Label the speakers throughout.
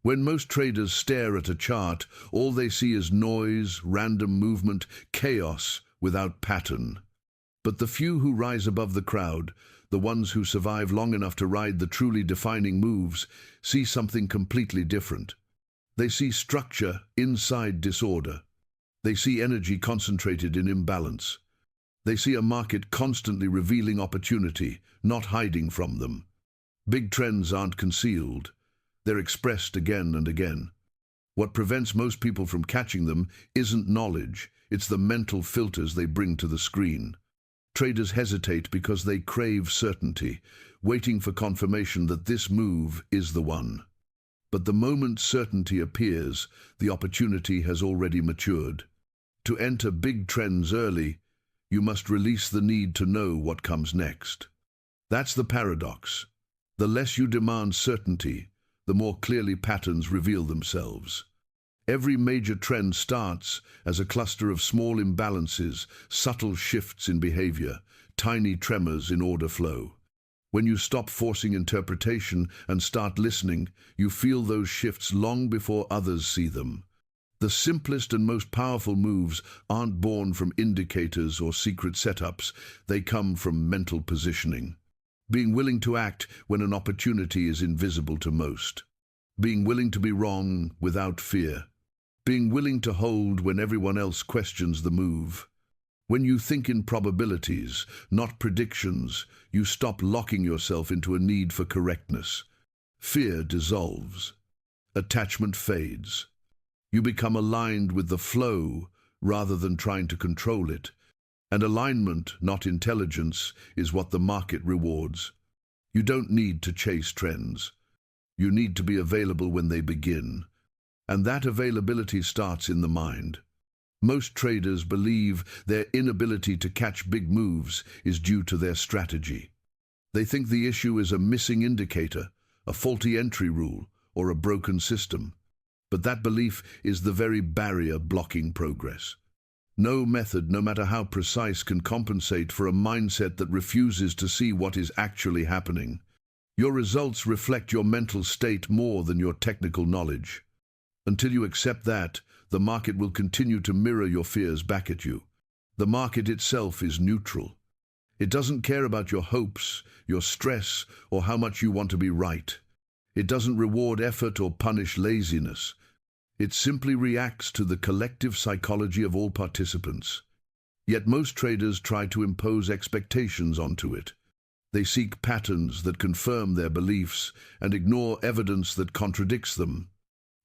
Speaker 1: When most traders stare at a chart, all they see is noise, random movement, chaos without pattern. But the few who rise above the crowd, the ones who survive long enough to ride the truly defining moves, see something completely different. They see structure inside disorder. They see energy concentrated in imbalance. They see a market constantly revealing opportunity, not hiding from them. Big trends aren't concealed. They're expressed again and again. What prevents most people from catching them isn't knowledge, it's the mental filters they bring to the screen. Traders hesitate because they crave certainty, waiting for confirmation that this move is the one. But the moment certainty appears, the opportunity has already matured. To enter big trends early, you must release the need to know what comes next. That's the paradox. The less you demand certainty, the more clearly patterns reveal themselves. Every major trend starts as a cluster of small imbalances, subtle shifts in behavior, tiny tremors in order flow. When you stop forcing interpretation and start listening, you feel those shifts long before others see them. The simplest and most powerful moves aren't born from indicators or secret setups, they come from mental positioning. Being willing to act when an opportunity is invisible to most. Being willing to be wrong without fear. Being willing to hold when everyone else questions the move. When you think in probabilities, not predictions, you stop locking yourself into a need for correctness. Fear dissolves. Attachment fades. You become aligned with the flow rather than trying to control it. And alignment, not intelligence, is what the market rewards. You don't need to chase trends. You need to be available when they begin. And that availability starts in the mind. Most traders believe their inability to catch big moves is due to their strategy. They think the issue is a missing indicator, a faulty entry rule, or a broken system. But that belief is the very barrier blocking progress. No method, no matter how precise, can compensate for a mindset that refuses to see what is actually happening. Your results reflect your mental state more than your technical knowledge. Until you accept that, the market will continue to mirror your fears back at you. The market itself is neutral. It doesn't care about your hopes, your stress, or how much you want to be right. It doesn't reward effort or punish laziness. It simply reacts to the collective psychology of all participants. Yet most traders try to impose expectations onto it. They seek patterns that confirm their beliefs and ignore evidence that contradicts them.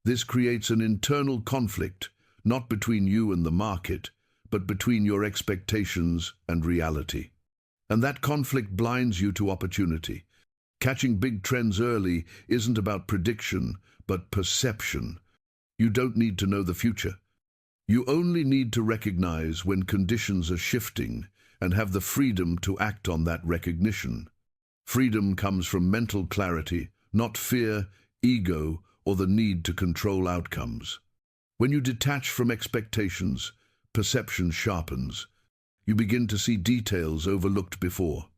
Speaker 1: This creates an internal conflict, not between you and the market, but between your expectations and reality. And that conflict blinds you to opportunity. Catching big trends early isn't about prediction, but perception. You don't need to know the future. You only need to recognize when conditions are shifting and have the freedom to act on that recognition. Freedom comes from mental clarity, not fear, ego, or the need to control outcomes. When you detach from expectations, perception sharpens. You begin to see details overlooked before.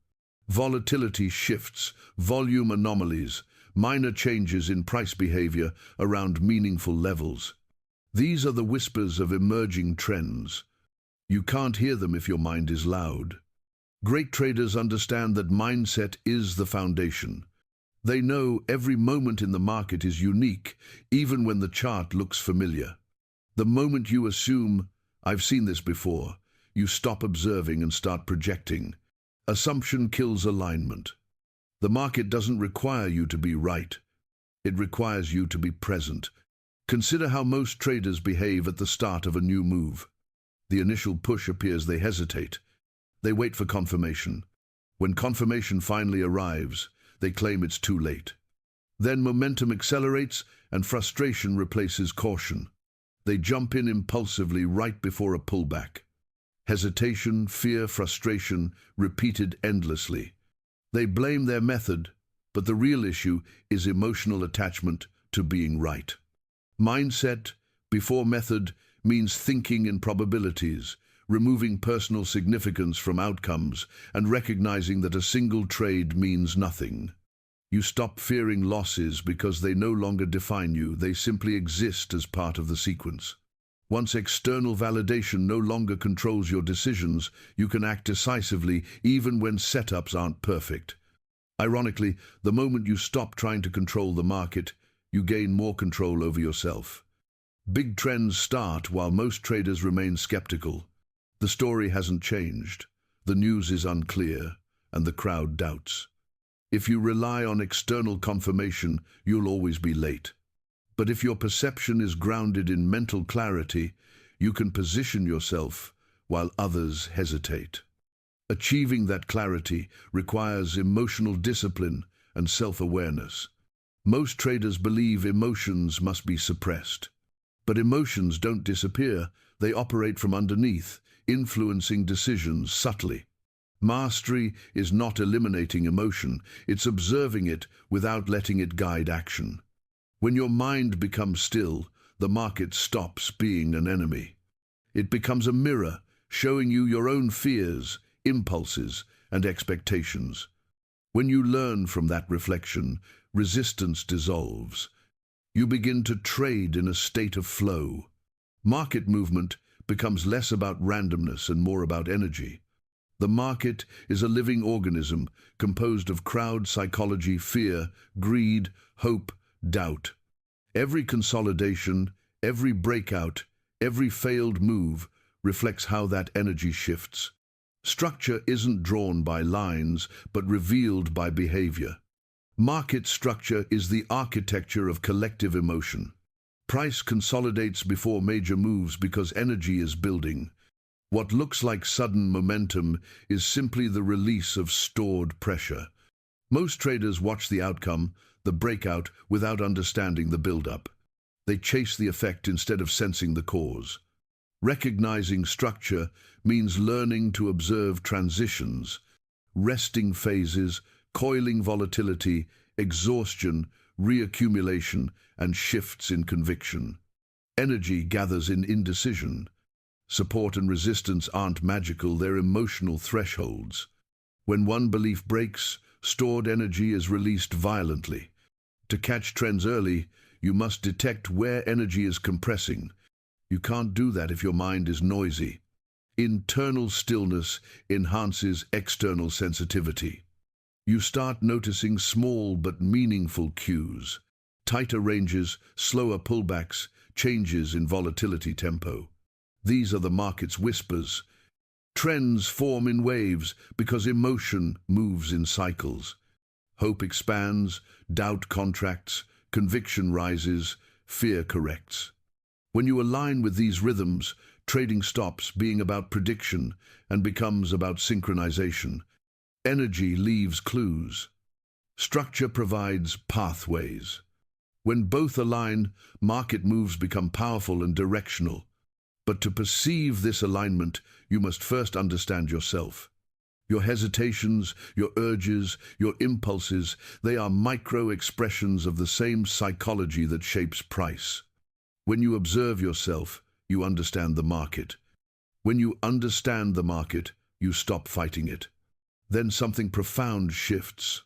Speaker 1: Volatility shifts, volume anomalies, minor changes in price behavior around meaningful levels. These are the whispers of emerging trends. You can't hear them if your mind is loud. Great traders understand that mindset is the foundation. They know every moment in the market is unique, even when the chart looks familiar. The moment you assume, "I've seen this before," you stop observing and start projecting. Assumption kills alignment. The market doesn't require you to be right. It requires you to be present. Consider how most traders behave at the start of a new move. The initial push appears, they hesitate. They wait for confirmation. When confirmation finally arrives, they claim it's too late. Then momentum accelerates and frustration replaces caution. They jump in impulsively right before a pullback. Hesitation, fear, frustration, repeated endlessly. They blame their method, but the real issue is emotional attachment to being right. Mindset, before method, means thinking in probabilities, removing personal significance from outcomes, and recognizing that a single trade means nothing. You stop fearing losses because they no longer define you, they simply exist as part of the sequence. Once external validation no longer controls your decisions, you can act decisively even when setups aren't perfect. Ironically, the moment you stop trying to control the market, you gain more control over yourself. Big trends start while most traders remain skeptical. The story hasn't changed, the news is unclear, and the crowd doubts. If you rely on external confirmation, you'll always be late. But if your perception is grounded in mental clarity, you can position yourself while others hesitate. Achieving that clarity requires emotional discipline and self-awareness. Most traders believe emotions must be suppressed. But emotions don't disappear, they operate from underneath, influencing decisions subtly. Mastery is not eliminating emotion, it's observing it without letting it guide action. When your mind becomes still, the market stops being an enemy. It becomes a mirror, showing you your own fears, impulses, and expectations. When you learn from that reflection, resistance dissolves. You begin to trade in a state of flow. Market movement becomes less about randomness and more about energy. The market is a living organism composed of crowd psychology, fear, greed, hope, doubt. Every consolidation, every breakout, every failed move reflects how that energy shifts. Structure isn't drawn by lines, but revealed by behavior. Market structure is the architecture of collective emotion. Price consolidates before major moves because energy is building. What looks like sudden momentum is simply the release of stored pressure. Most traders watch the outcome, the breakout, without understanding the build-up. They chase the effect instead of sensing the cause. Recognizing structure means learning to observe transitions, resting phases, coiling volatility, exhaustion, reaccumulation, and shifts in conviction. Energy gathers in indecision. Support and resistance aren't magical, they're emotional thresholds. When one belief breaks, stored energy is released violently. To catch trends early, you must detect where energy is compressing. You can't do that if your mind is noisy. Internal stillness enhances external sensitivity. You start noticing small but meaningful cues. Tighter ranges, slower pullbacks, changes in volatility tempo. These are the market's whispers. Trends form in waves because emotion moves in cycles. Hope expands, doubt contracts, conviction rises, fear corrects. When you align with these rhythms, trading stops being about prediction and becomes about synchronization. Energy leaves clues. Structure provides pathways. When both align, market moves become powerful and directional. But to perceive this alignment, you must first understand yourself. Your hesitations, your urges, your impulses, they are micro-expressions of the same psychology that shapes price. When you observe yourself, you understand the market. When you understand the market, you stop fighting it. Then something profound shifts.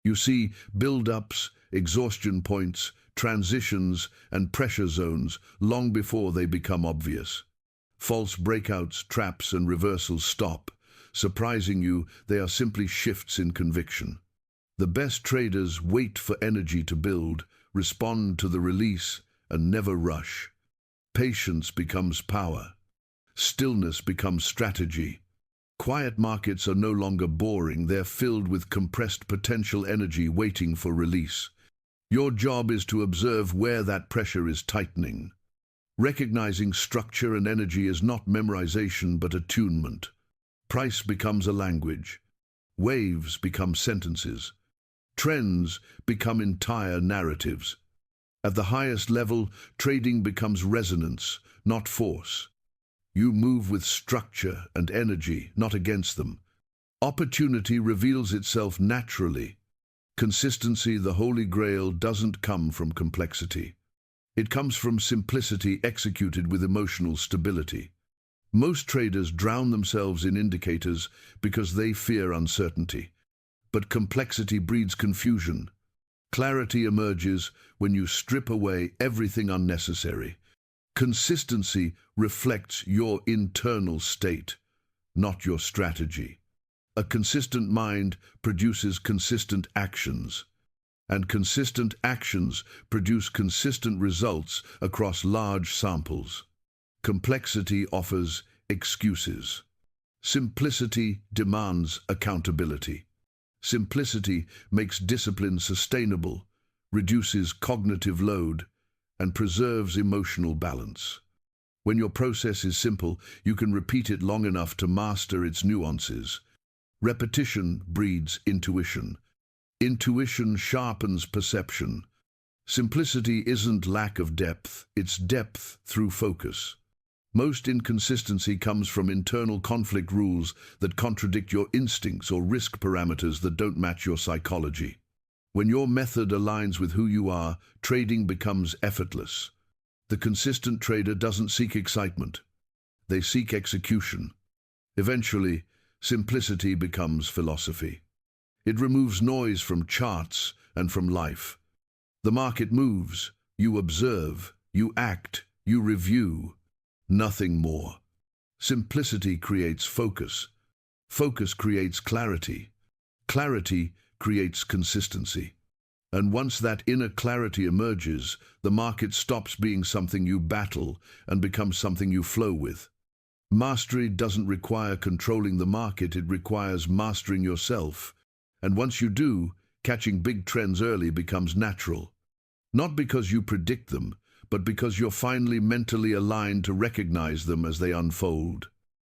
Speaker 1: You see build-ups, exhaustion points, transitions, and pressure zones long before they become obvious. False breakouts, traps, and reversals stop. Surprising you, they are simply shifts in conviction. The best traders wait for energy to build, respond to the release, and never rush. Patience becomes power. Stillness becomes strategy. Quiet markets are no longer boring, they're filled with compressed potential energy waiting for release. Your job is to observe where that pressure is tightening. Recognizing structure and energy is not memorization but attunement. Price becomes a language. Waves become sentences. Trends become entire narratives. At the highest level, trading becomes resonance, not force. You move with structure and energy, not against them. Opportunity reveals itself naturally. Consistency, the holy grail, doesn't come from complexity. It comes from simplicity executed with emotional stability. Most traders drown themselves in indicators because they fear uncertainty. But complexity breeds confusion. Clarity emerges when you strip away everything unnecessary. Consistency reflects your internal state, not your strategy. A consistent mind produces consistent actions, and consistent actions produce consistent results across large samples. Complexity offers excuses. Simplicity demands accountability. Simplicity makes discipline sustainable, reduces cognitive load, and preserves emotional balance. When your process is simple, you can repeat it long enough to master its nuances. Repetition breeds intuition. Intuition sharpens perception. Simplicity isn't lack of depth, it's depth through focus. Most inconsistency comes from internal conflict rules that contradict your instincts or risk parameters that don't match your psychology. When your method aligns with who you are, trading becomes effortless. The consistent trader doesn't seek excitement. They seek execution. Eventually, simplicity becomes philosophy. It removes noise from charts and from life. The market moves, you observe, you act, you review. Nothing more. Simplicity creates focus. Focus creates clarity. Clarity creates consistency. And once that inner clarity emerges, the market stops being something you battle and becomes something you flow with. Mastery doesn't require controlling the market, it requires mastering yourself. And once you do, catching big trends early becomes natural. Not because you predict them, but because you're finally mentally aligned to recognize them as they unfold.